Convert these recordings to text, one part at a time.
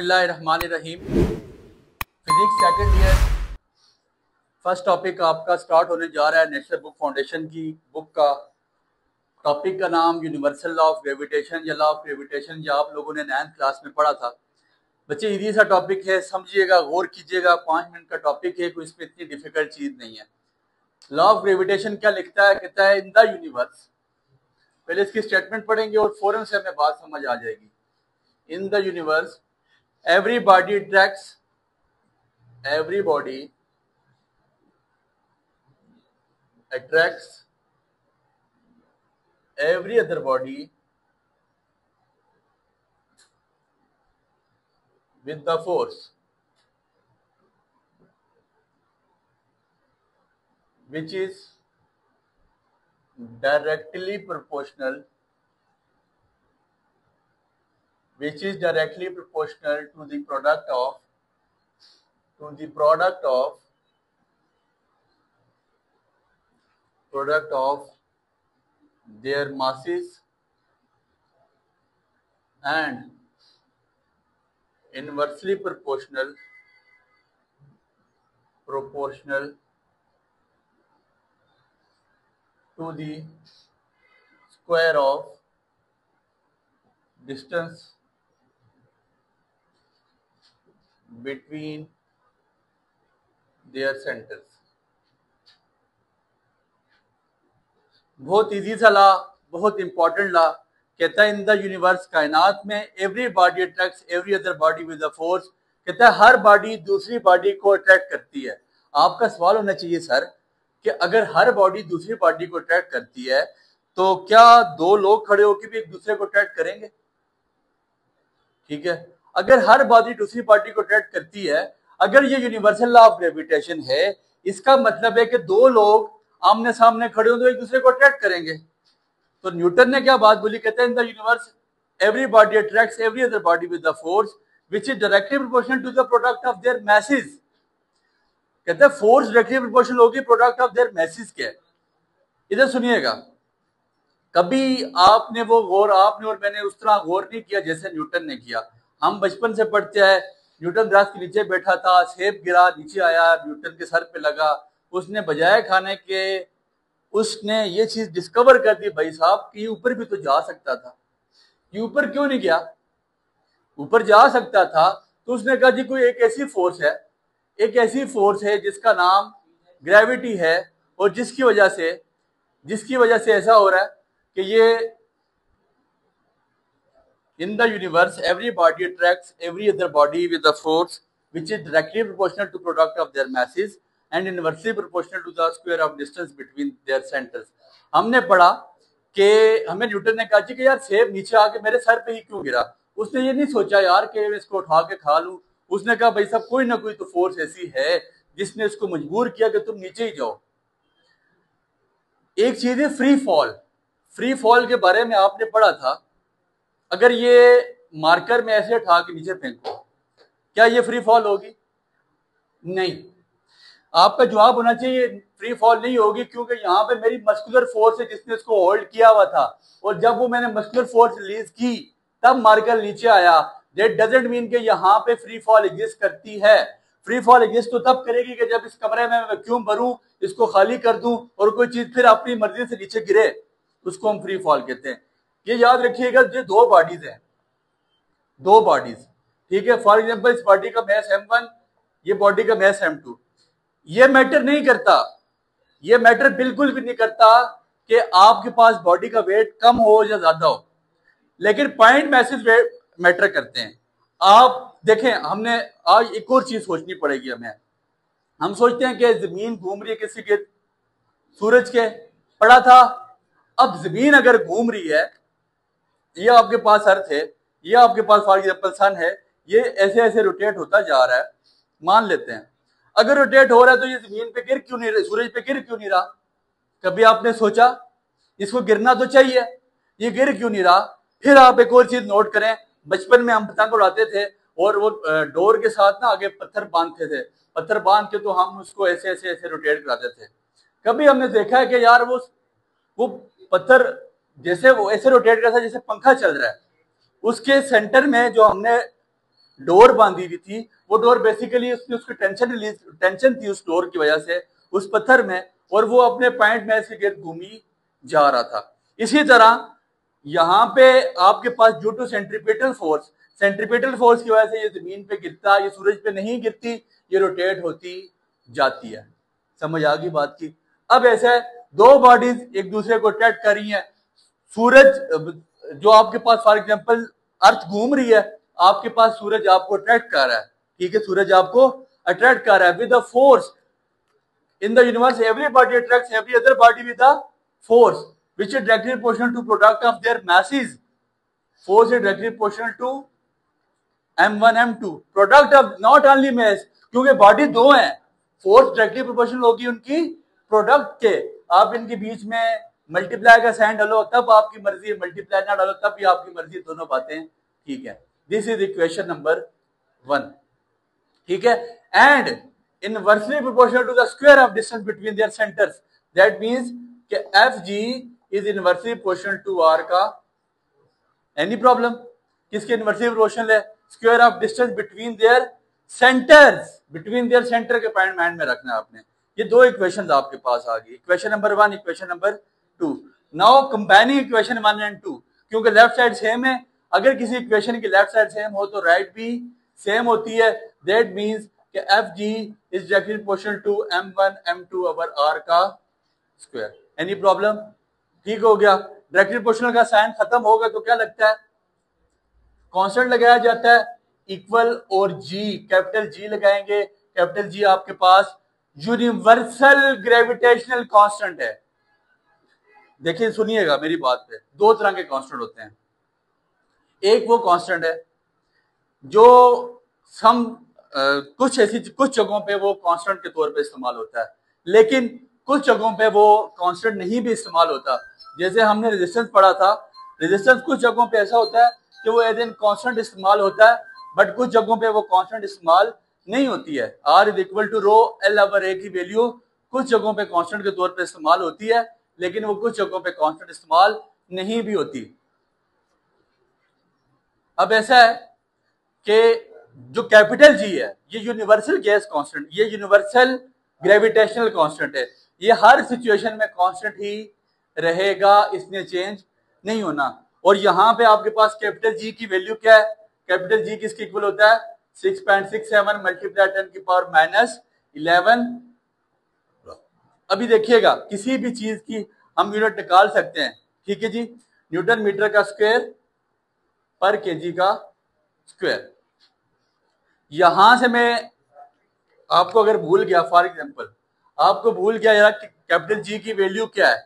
बिस्मिल्लाहिर्रहमानिर्रहीम। Physics second year first topic आपका start होने जा रहा है। नेशनल बुक फाउंडेशन की बुक का टॉपिक का नाम यूनिवर्सल लॉ ऑफ ग्रेविटेशन या लॉ ऑफ ग्रेविटेशन, या आप लोगों ने 9th क्लास में पढ़ा था। बच्चे इजी सा टॉपिक है, समझिएगा, गौर कीजिएगा। 5 मिनट का टॉपिक है, कोई इसमें इतनी डिफिकल्ट चीज नहीं है। लॉ ऑफ ग्रेविटेशन क्या लिखता है? कहता है इन द यूनिवर्स। पहले इसकी स्टेटमेंट पढ़ेंगे और फौरन से हमें बात समझ आ जाएगी। इन the universe everybody attracts every other body with the force which is directly proportional to the product of their masses and inversely proportional to the square of distance between their centers। बहुत easy सा law, बहुत important law. कहता है इन the universe, कायनात में, every body attracts every other body with the force. कहता है हर body दूसरी बॉडी को अट्रैक्ट करती है। आपका सवाल होना चाहिए सर कि अगर हर बॉडी दूसरी बॉडी को अट्रैक्ट करती है तो क्या दो लोग खड़े होकर भी एक दूसरे को अट्रैक्ट करेंगे? ठीक है, अगर हर बॉडी दूसरी बॉडी को अट्रैक्ट करती है, अगर ये यूनिवर्सल लॉ ऑफ ग्रेविटेशन है, इसका मतलब है कि दो लोग आमने सामने खड़े हो तो एक दूसरे को अट्रैक्ट करेंगे। तो न्यूटन ने क्या बात बोली? कहते हैं in the universe every body attracts every other body with the force which is directly proportional to the product of their masses. कहते हैं फोर्स डायरेक्टली प्रोपोर्शनल होगी प्रोडक्ट ऑफ देयर मैसेज के। इधर सुनिएगा, कभी आपने और मैंने उस तरह गौर नहीं किया जैसे न्यूटन ने किया। हम बचपन से पढ़ते हैं, न्यूटन दरख्त के नीचे बैठा था, सेब गिरा, नीचे आया, न्यूटन के सर पे लगा। उसने बजाय खाने के उसने ये चीज डिस्कवर कर दी, भाई साहब कि ऊपर भी तो जा सकता था। ये ऊपर क्यों नहीं गया? ऊपर जा सकता था। तो उसने कहा जी कोई एक ऐसी फोर्स है जिसका नाम ग्रेविटी है, और जिसकी वजह से ऐसा हो रहा है कि ये in the universe every body attracts every other body with a force which is directly proportional to product of their masses and inversely proportional to the square of distance between their centers। हमने पढ़ा कि हमें Newton ने कहा कि यार सेब नीचे आके मेरे सर पे ही क्यों गिरा। उसने ये नहीं सोचा यार कि मैं इसको उठा के खा लूं। उसने कहा भाई साहब कोई ना कोई तो फोर्स ऐसी है जिसने इसको मजबूर किया कि तुम नीचे ही जाओ। एक चीज है फ्री फॉल के बारे में आपने पढ़ा था। अगर ये मार्कर में ऐसे उठा के नीचे फेंको, क्या ये फ्री फॉल होगी? नहीं। आपका जवाब होना चाहिए फ्री फॉल नहीं होगी, क्योंकि यहाँ पे मेरी मस्कुलर फोर्स है जिसने इसको होल्ड किया हुआ था, और जब वो मैंने मस्कुलर फोर्स रिलीज की तब मार्कर नीचे आया। दैट डजंट मीन कि यहाँ पे फ्री फॉल एग्जिस्ट करती है। फ्री फॉल एग्जिस्ट तो तब करेगी कि जब इस कमरे में वैक्यूम भरूं, इसको खाली कर दूं और कोई चीज फिर अपनी मर्जी से नीचे गिरे, उसको हम फ्री फॉल कहते हैं। ये याद रखिएगा, ये दो बॉडीज हैं, ठीक है। फॉर एग्जांपल इस बॉडी का मास m1, ये बॉडी का मास m2। ये मैटर नहीं करता, ये मैटर बिल्कुल भी नहीं करता कि आपके पास बॉडी का वेट कम हो या ज्यादा हो, लेकिन पॉइंट मैसेज मैटर करते हैं। आप देखें, हमने आज एक और चीज सोचनी पड़ेगी हमें। हम सोचते हैं कि जमीन घूम रही है किसी के, सूरज के, पड़ा था। अब जमीन अगर घूम रही है, ये आपके पास अर्थ है, ये आपके पास फॉर एग्जांपल सन है, ये ऐसे ऐसे रोटेट होता जा रहा है, मान लेते हैं। अगर रोटेट हो रहा है तो ये जमीन पे गिर क्यों नहीं रहा, सूरज पे गिर क्यों नहीं रहा? कभी आपने सोचा? इसको गिरना तो चाहिए, ये गिर क्यों नहीं रहा? फिर आप एक और चीज नोट करें, बचपन में हम पतंग उड़ाते थे और वो डोर के साथ ना आगे पत्थर बांधते थे, पत्थर बांध के तो हम उसको ऐसे ऐसे ऐसे रोटेट कराते थे। कभी हमने देखा है कि यार वो पत्थर जैसे वो ऐसे रोटेट करता है जैसे पंखा चल रहा है, उसके सेंटर में जो हमने डोर बांधी हुई थी, वो डोर बेसिकली उसकी टेंशन थी उस डोर की वजह से उस पत्थर में, और वो अपने पॉइंट में से गिर्द घूमी जा रहा था। इसी तरह यहाँ पे आपके पास ड्यू टू सेंट्रीपिटल फोर्स की वजह से ये जमीन पे गिरता, ये सूरज पे नहीं गिरती, ये रोटेट होती जाती है। समझ आ गई बात की। अब ऐसे दो बॉडीज एक दूसरे को अट्रैक्ट कर रही हैं। सूरज जो आपके पास फॉर एग्जांपल अर्थ घूम रही है, आपके पास सूरज आपको अट्रैक्ट कर रहा है, ठीक है, सूरज आपको अट्रैक्ट कर रहा है with a force in the universe. Everybody attracts every other body with a force which is directly proportional to product of their masses. Force is directly proportional to m1 m2 product of not only mass, क्योंकि body दो हैं, force directly proportional होगी उनकी product के। आप इनके बीच में multiply का साइन डालो तब आपकी मर्जी, मल्टीप्लाई ना डालो तब भी आपकी मर्जी, दोनों बातें ठीक है। दिस इज इक्वेशन नंबर 1, ठीक है। And inversely proportional to the square of distance between their centers. That means कि FG is inversely proportional to R का। Any problem? किसके inversely proportional है? Square of distance between their centers, between their center के point mind में रखना है आपने। ये दो इक्वेशंस आपके पास आ गई, equation number 1, equation number 2। Now combining equation 1 and 2, क्योंकि लेफ्ट साइड सेम है, अगर किसी इक्वेशन की लेफ्ट साइड सेम हो तो राइट भी सेम होती है। दैट मींस कि FG is directly proportional to m1 m2 over r का स्क्वायर। Any problem? ठीक हो गया। डायरेक्टली प्रोपोर्शनल का साइन खत्म होगा तो क्या लगता है, कांस्टेंट लगाया जाता है इक्वल और G, कैपिटल G लगाएंगे। कैपिटल G आपके पास यूनिवर्सल ग्रेविटेशनल कांस्टेंट है। देखिए सुनिएगा मेरी बात पे, दो तरह के कांस्टेंट होते हैं। एक वो कांस्टेंट है जो सम कुछ जगहों पे वो कांस्टेंट के तौर पे इस्तेमाल होता है, लेकिन कुछ जगहों पे वो कांस्टेंट नहीं भी इस्तेमाल होता। जैसे हमने रेजिस्टेंस पढ़ा था, रेजिस्टेंस कुछ जगहों पे ऐसा होता है कि वो एज एन कांस्टेंट इस्तेमाल होता है, बट कुछ जगहों पे वो कांस्टेंट इस्तेमाल नहीं होती है। R is equal to rho L/A की वैल्यू कुछ जगहों पे कांस्टेंट के तौर पे इस्तेमाल होती है, लेकिन वो कुछ जगहों पे कांस्टेंट इस्तेमाल नहीं भी होती। अब ऐसा है कि जो कैपिटल G है ये यूनिवर्सल गैस कांस्टेंट, ये यूनिवर्सल ग्रेविटेशनल कांस्टेंट है, ये हर सिचुएशन में कांस्टेंट ही रहेगा, इसमें चेंज नहीं होना। और यहां पे आपके पास कैपिटल G की वैल्यू क्या है, कैपिटल G किसके इक्वल होता है 6.67 मल्टीप्लाई 10 की पावर -11। अभी देखिएगा किसी भी चीज की हम यूनिट निकाल सकते हैं, ठीक है जी, न्यूटन मीटर का स्क्वायर पर केजी का स्क्वायर। यहां से मैं आपको अगर भूल गया, फॉर एग्जांपल आपको भूल गया यार कैपिटल G की वैल्यू क्या है,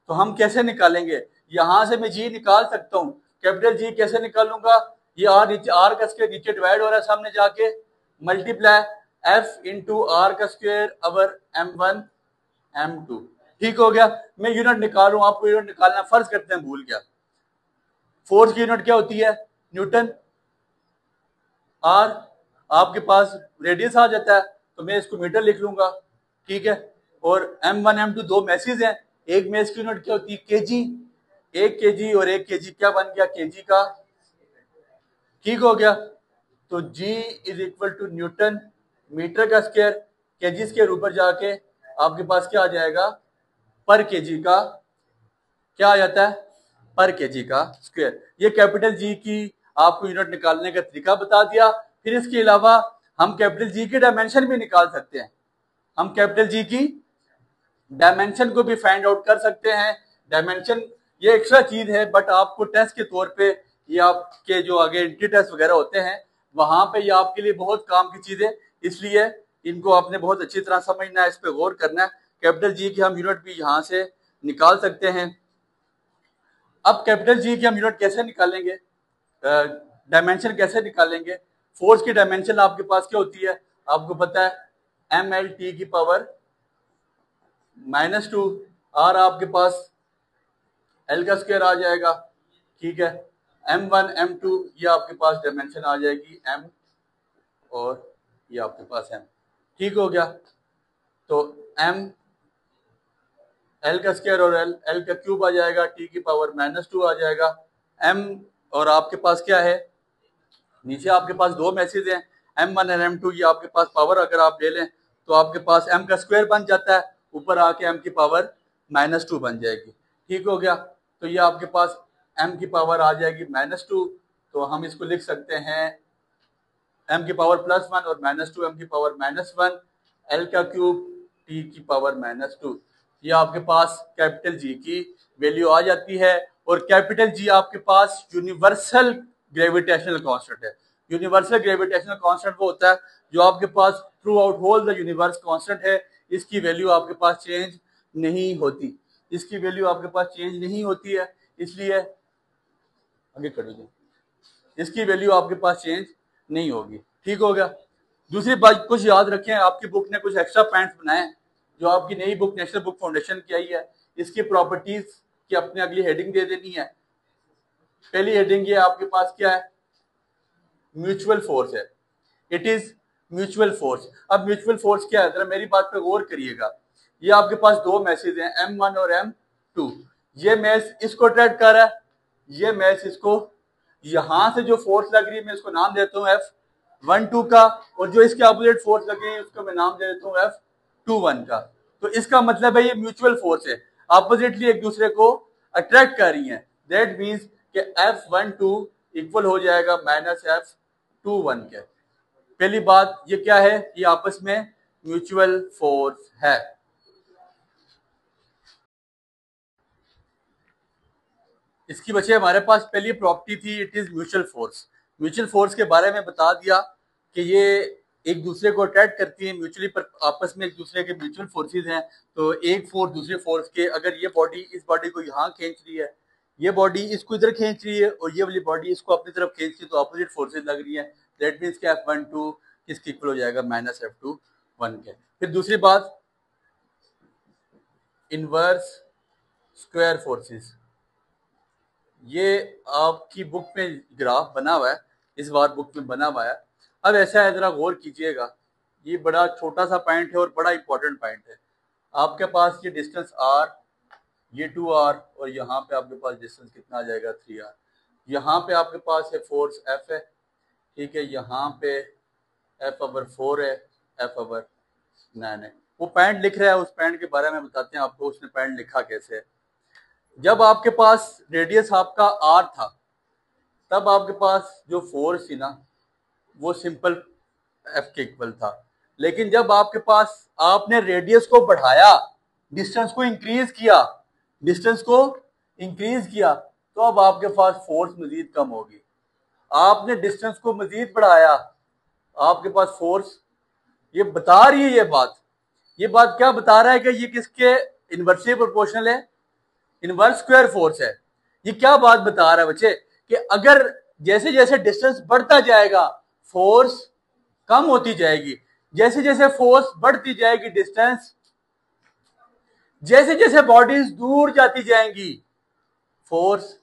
तो हम कैसे निकालेंगे, यहां से मैं G निकाल सकता हूं। कैपिटल G कैसे निकालूंगा, ये R का स्क्वायर नीचे डिवाइड हो रहा है सामने जाके, मल्टीप्लाई F इंटू R का स्क्वायर अवर M1 M2। ठीक हो गया। मैं यूनिट निकालूं, आपको यूनिट निकालना फर्ज करते हैं भूल गया। फोर्स की यूनिट क्या होती है न्यूटन, R आपके पास रेडियस आ जाता है तो मैं इसको मीटर लिख लूंगा, ठीक है। और M1 M2 दो मैसेज हैं, एक मैस की यूनिट क्या होती है केजी, एक केजी और एक केजी क्या बन गया केजी का, ठीक हो गया। तो G is equal to newton metre का स्क्वायर, केजी स्क्वायर ऊपर जाके आपके पास क्या आ जाएगा पर केजी का, क्या आ जाता है पर केजी का स्क्वायर। ये कैपिटल G की आपको यूनिट निकालने का तरीका बता दिया। फिर इसके अलावा हम कैपिटल G की डायमेंशन भी निकाल सकते हैं, हम कैपिटल G की डायमेंशन को भी फाइंड आउट कर सकते हैं। डायमेंशन ये एक्स्ट्रा चीज है, बट आपको टेस्ट के तौर पे ये आपके जो आगे एंट्री टेस्ट वगैरह होते हैं वहां पे ये आपके लिए बहुत काम की चीज है, इसलिए इनको आपने बहुत अच्छी तरह समझना है, इस पे गौर करना है। कैपिटल G की हम यूनिट भी यहां से निकाल सकते हैं। अब कैपिटल G की हम यूनिट कैसे निकालेंगे, डायमेंशन कैसे निकालेंगे। फोर्स की डायमेंशन आपके पास क्या होती है, आपको पता है MLT की पावर -2, R आपके पास L का स्क्वायर आ जाएगा, ठीक है। M1 M2 ये आपके पास डायमेंशन आ जाएगी M और ये आपके पास M, ठीक हो गया। तो M L का स्क्वायर और L का क्यूब आ जाएगा, T की पावर -2 आ जाएगा। M और आपके पास क्या है नीचे आपके पास दो मैसेज हैं m1 और m2, ये आपके पास पावर अगर आप ले लें तो आपके पास m का स्क्वायर बन जाता है, ऊपर आके m की पावर -2 बन जाएगी। ठीक हो गया, तो ये आपके पास m की पावर आ जाएगी -2, तो हम इसको लिख सकते हैं m की पावर +1 और -2 m की पावर -1 l का क्यूब t की पावर -2। ये आपके पास कैपिटल G की वैल्यू आ जाती है, और कैपिटल G आपके पास यूनिवर्सल ग्रेविटेशनल कांस्टेंट है। यूनिवर्सल ग्रेविटेशनल कांस्टेंट वो होता है जो आपके पास throughout whole the universe constant है, इसकी वैल्यू आपके पास चेंज नहीं होती, इसकी वैल्यू आपके पास चेंज नहीं होती है, इसलिए आगे कर दीजिए, इसकी वैल्यू आपके पास चेंज नहीं होगी। ठीक हो गया। दूसरी बात कुछ याद रखें, आपकी बुक ने कुछ एक्स्ट्रा पॉइंट्स बनाए जो आपकी नई बुक नेशनल बुक फाउंडेशन की आई है, इसकी प्रॉपर्टीज की अपने अगली हेडिंग दे देनी है। पहली हेडिंग ये आपके पास क्या है, म्यूचुअल फोर्स है, इट इज म्यूचुअल फोर्स। अब म्यूचुअल फोर्स क्या है, जरा मेरी बात पे गौर करिएगा। ये आपके पास दो मैसेज हैं m1 और m2, ये मैच इसको अट्रैक्ट कर रहा है, ये मैच इसको, यहां से जो फोर्स लग रही है मैं इसको नाम देता हूँ F12 का, और जो इसके अपोजिट फोर्स लग रही है उसको मैं नाम दे देता हूँ F21 का। तो इसका मतलब है ये म्यूचुअल फोर्स है, अपोजिटली एक दूसरे को अट्रैक्ट कर रही है। दैट मीन्स कि F12 इक्वल हो जाएगा -F21 के। पहली बात ये क्या है, ये आपस में म्यूचुअल फोर्स है। इसकी वजह हमारे पास पहली प्रॉपर्टी थी, it is mutual force. Mutual force के बारे में बता दिया कि ये एक दूसरे को अट्रैक्ट करती है म्यूचुअली, पर आपस में एक दूसरे के म्यूचुअल फोर्सेस हैं। तो एक फोर्स दूसरे फोर्स के, अगर ये बॉडी इस बॉडी को यहाँ खींच रही है, ये बॉडी इसको इधर खींच रही है, और ये वाली बॉडी इसको अपनी तरफ खींच रही है, तो अपोजिट फोर्सेज लग रही है। दैट मीन्स कि F12 किसके इक्वल हो जाएगा, -F21 के। फिर दूसरी बात, इनवर्स स्क्वायर फोर्सेस, ये आपकी बुक में ग्राफ बना हुआ है, इस बार बुक में बना हुआ है। अब ऐसा है, जरा गौर कीजिएगा, ये बड़ा छोटा सा पॉइंट है और बड़ा इंपॉर्टेंट पॉइंट है। आपके पास ये डिस्टेंस r, ये 2r, और यहाँ पे आपके पास डिस्टेंस कितना आ जाएगा, 3r। यहाँ पे आपके पास है फोर्स F है, ठीक है, यहाँ पे F/4 है, F/9 है। वो पॉइंट लिख रहा है, उस पॉइंट के बारे में बताते हैं आपको, उसने पॉइंट लिखा कैसे है। जब आपके पास रेडियस आपका r था, तब आपके पास जो फोर्स थी ना वो सिंपल F के इक्वल था। लेकिन जब आपके पास आपने रेडियस को बढ़ाया, डिस्टेंस को इंक्रीज किया, डिस्टेंस को इंक्रीज किया, तो अब आपके पास फोर्स मजीद कम होगी। आपने डिस्टेंस को मजीद बढ़ाया, आपके पास फोर्स, ये बता रही है ये बात क्या बता रहा है कि ये किसके इनवर्सली प्रोपोर्शनल है, इनवर्स स्क्वायर फोर्स है। ये क्या बात बता रहा है बच्चे, कि अगर जैसे जैसे डिस्टेंस बढ़ता जाएगा फोर्स कम होती जाएगी, जैसे जैसे फोर्स बढ़ती जाएगी डिस्टेंस, जैसे जैसे बॉडीज दूर जाती जाएंगी फोर्स,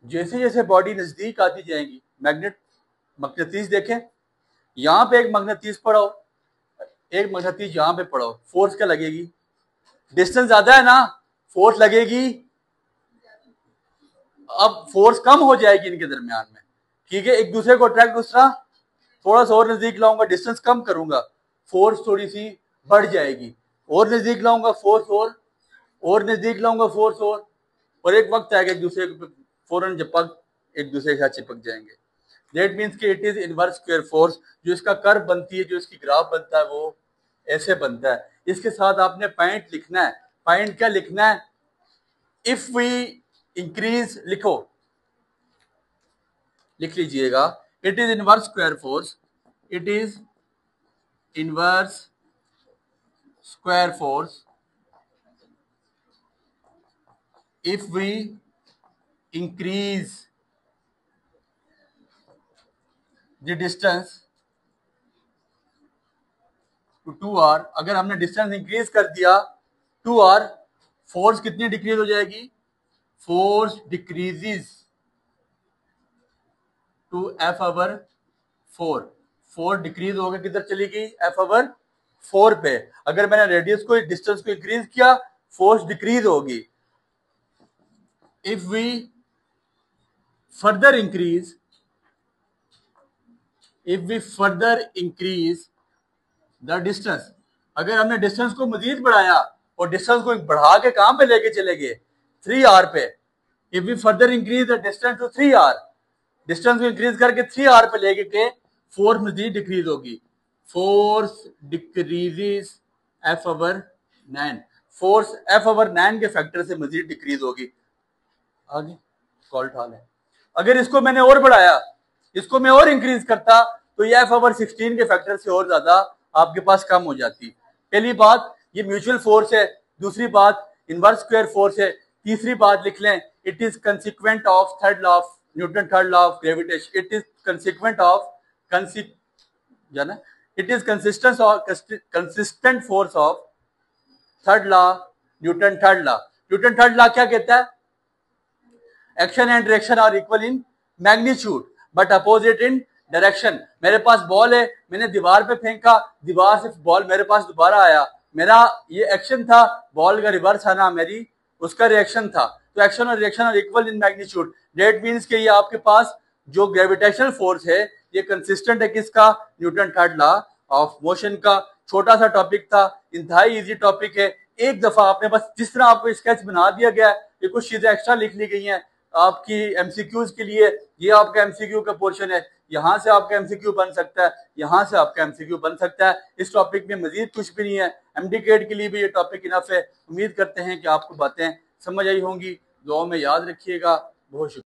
जैसे जैसे बॉडी नजदीक आती जाएंगी। मगनतीस देखें, यहां पे एक मगनतीस पड़ाओ, एक मगनतीस यहां पे पड़ाओ, फोर्स क्या लगेगी, डिस्टेंस ज्यादा है ना, फोर्स लगेगी, अब फोर्स कम हो जाएगी इनके दरमियान में। ठीक है, एक दूसरे को अट्रैक्ट, दूसरा थोड़ा सा और नजदीक लाऊंगा, डिस्टेंस कम करूंगा, फोर्स थोड़ी सी बढ़ जाएगी, और नजदीक लाऊंगा फोर्स, और नजदीक लाऊंगा फोर्स, और एक वक्त आएगा एक दूसरे को फौरन एक दूसरे के साथ चिपक जाएंगे। दैट मीन्स कि it is inverse square force. जो इसका कर्व बनती है, जो इसकी ग्राफ बनता है, वो ऐसे बनता है। इसके साथ आपने पॉइंट लिखना है। पॉइंट क्या लिखना है, इफ वी इंक्रीज, लिखो, लिख लीजिएगा, it is inverse square force, it is inverse square force if we increase the distance to 2r, अगर हमने डिस्टेंस इंक्रीज कर दिया 2r, फोर्स कितनी डिक्रीज हो जाएगी, force decreases to F/4, force decrease हो गया, किधर चली गई, F/4 पे। अगर मैंने रेडियस को, डिस्टेंस को इंक्रीज किया, फोर्स डिक्रीज होगी। If we further increase if we further increase the distance, अगर हमने डिस्टेंस को मजीद बढ़ाया और डिस्टेंस को बढ़ा के कहां पे लेके चले गए 3r पे, if we further increase the distance to 3r, distance को इंक्रीज करके 3r पे लेके के फोर्स मजीद डिक्रीज होगी, force decreases F over 9, force F over 9 के फैक्टर से मजीद डिक्रीज होगी। आगे कॉल्ट हॉल है, अगर इसको मैंने और बढ़ाया, इसको मैं और इंक्रीज करता तो ये एफ ओवर 16 के फैक्टर से और ज्यादा आपके पास कम हो जाती। पहली बात ये म्यूचुअल फोर्स है, दूसरी बात इनवर्स स्क्वायर फोर्स है, तीसरी बात लिख लें it is consequent of third law of Newton, third law of gravitation, it is consequent of जाना, it is consistent force of third law Newton third law. Newton third law क्या कहता है? Action and direction are equal in magnitude but opposite in direction. मेरे पास ball है, मैंने दीवार पे फेंका, दीवार से बॉल मेरे पास दोबारा आया, मेरा ये एक्शन था, बॉल का रिवर्स आना मेरी उसका रिएक्शन था। तो एक्शन और reaction are equal in magnitude, that means कि ये आपके पास जो ग्रेविटेशनल फोर्स है ये कंसिस्टेंट है किसका? Newton third law of motion का। छोटा सा टॉपिक था, इंतहाई इजी टॉपिक है, एक दफा आपने बस जिस तरह आपको स्केच बना दिया गया है, ये कुछ चीजें एक्स्ट्रा लिख ली गई हैं आपकी एमसीक्यूज के लिए, ये आपका एमसीक्यू का पोर्शन है, यहां से आपका एमसीक्यू बन सकता है, यहां से आपका एमसीक्यू बन सकता है। इस टॉपिक में मजीद कुछ भी नहीं है, एमडीकेट के लिए भी ये टॉपिक इनफ है। उम्मीद करते हैं कि आपको बातें समझ आई होंगी, दुआ में याद रखिएगा। बहुत शुक्रिया।